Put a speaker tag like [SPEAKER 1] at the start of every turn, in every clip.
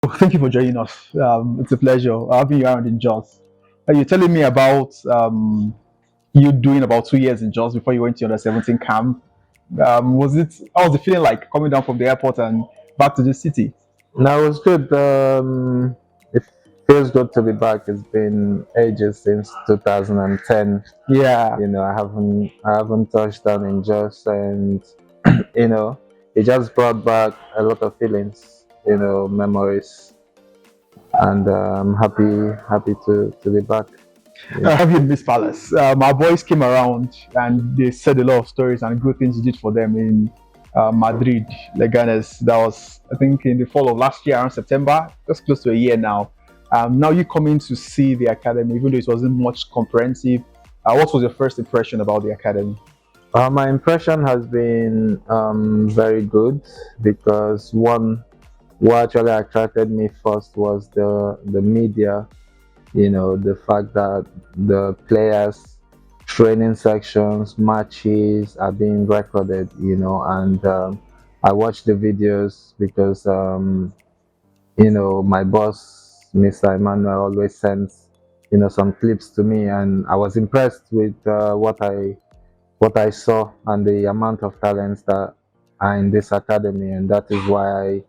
[SPEAKER 1] Thank you for joining us. It's a pleasure having you around in Jos. You're telling me about you doing about 2 years in Jos before you went to your under 17 camp. How was the feeling like coming down from the airport and back to the city?
[SPEAKER 2] No, it was good. It feels good to be back. It's been ages since 2010.
[SPEAKER 1] Yeah.
[SPEAKER 2] I haven't touched down in Jos, and you know, it just brought back a lot of feelings, memories, and I'm happy to be back.
[SPEAKER 1] I
[SPEAKER 2] Yeah.
[SPEAKER 1] have you in Miss Palace. My boys came around and they said a lot of stories and good things you did for them in Madrid, Leganes. That was, I think, in the fall of last year, around September, just close to a year now. Now you coming to see the academy, even though it wasn't much comprehensive. What was your first impression about the academy?
[SPEAKER 2] My impression has been very good because what actually attracted me first was the media. The fact that the players training sections matches are being recorded, and I watched the videos because my boss, Mr. Emmanuel, always sends some clips to me, and I was impressed with what I saw and the amount of talents that are in this academy, and that is why I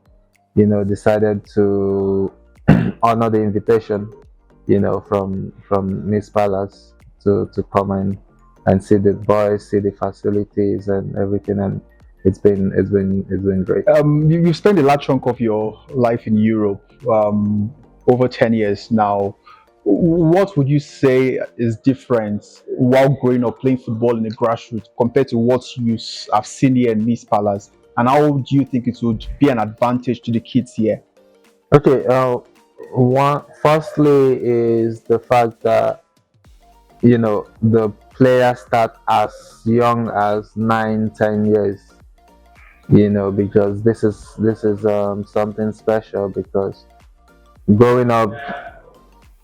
[SPEAKER 2] decided to honor the invitation, from Miss Palace to come and see the boys, see the facilities and everything, and it's been great.
[SPEAKER 1] You spent a large chunk of your life in Europe, over 10 years now. What would you say is different while growing up playing football in the grassroots compared to what have seen here in Miss Palace? And how do you think it would be an advantage to the kids here?
[SPEAKER 2] Okay, one firstly is the fact that the players start as young as 9, 10 years. Because this is something special because growing up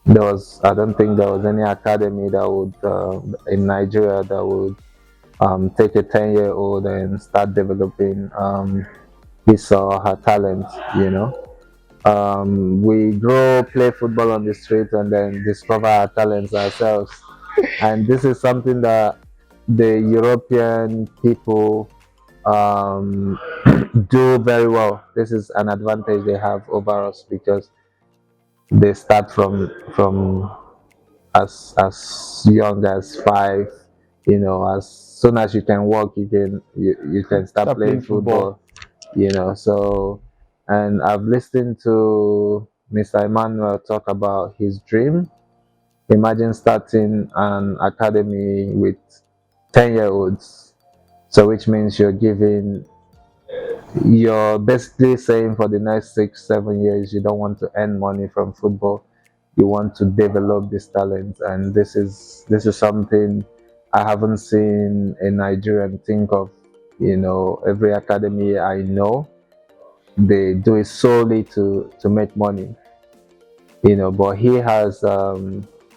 [SPEAKER 2] I don't think there was any academy that would in Nigeria that would take a 10-year-old and start developing his or her talent. We grow, play football on the street, and then discover our talents ourselves. And this is something that the European people um, do very well. This is an advantage they have over us because they start from as young as 5. As soon as you can walk, you can start
[SPEAKER 1] Start playing
[SPEAKER 2] playing
[SPEAKER 1] football.
[SPEAKER 2] football. So, and I've listened to Mr. Emmanuel talk about his dream. Imagine starting an academy with 10-year-olds. So, which means you're basically saying for the next 6, 7 years, you don't want to earn money from football. You want to develop this talent, and this is something I haven't seen a Nigerian think of. Every academy I know, they do it solely to make money. But he has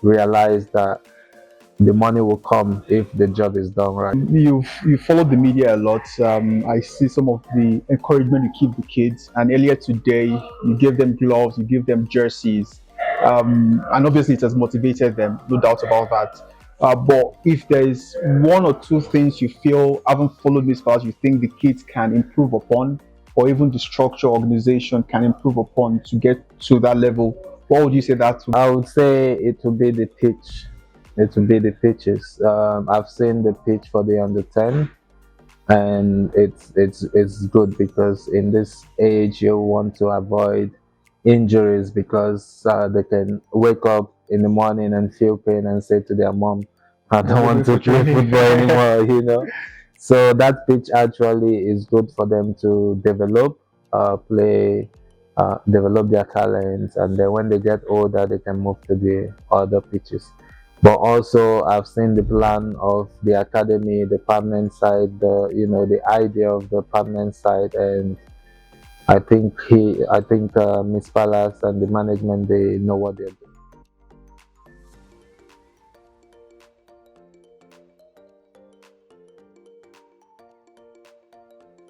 [SPEAKER 2] realized that the money will come if the job is done right.
[SPEAKER 1] You followed the media a lot. I see some of the encouragement you keep the kids. And earlier today, you gave them gloves, you give them jerseys, and obviously it has motivated them, no doubt about that. But if there is one or two things you feel haven't followed this fast, you think the kids can improve upon, or even the structure organization can improve upon to get to that level, what would you say that would?
[SPEAKER 2] I would say it will be the pitch. It will be the pitches. I've seen the pitch for the under 10, and it's good because in this age you want to avoid injuries because they can wake up in the morning and feel pain and say to their mom, "I don't want to play football anymore." So that pitch actually is good for them to play, develop their talents, and then when they get older, they can move to the other pitches. But also, I've seen the plan of the academy, the permanent side, the idea of the permanent side, and I think Miss Palace and the management, they know what they're doing.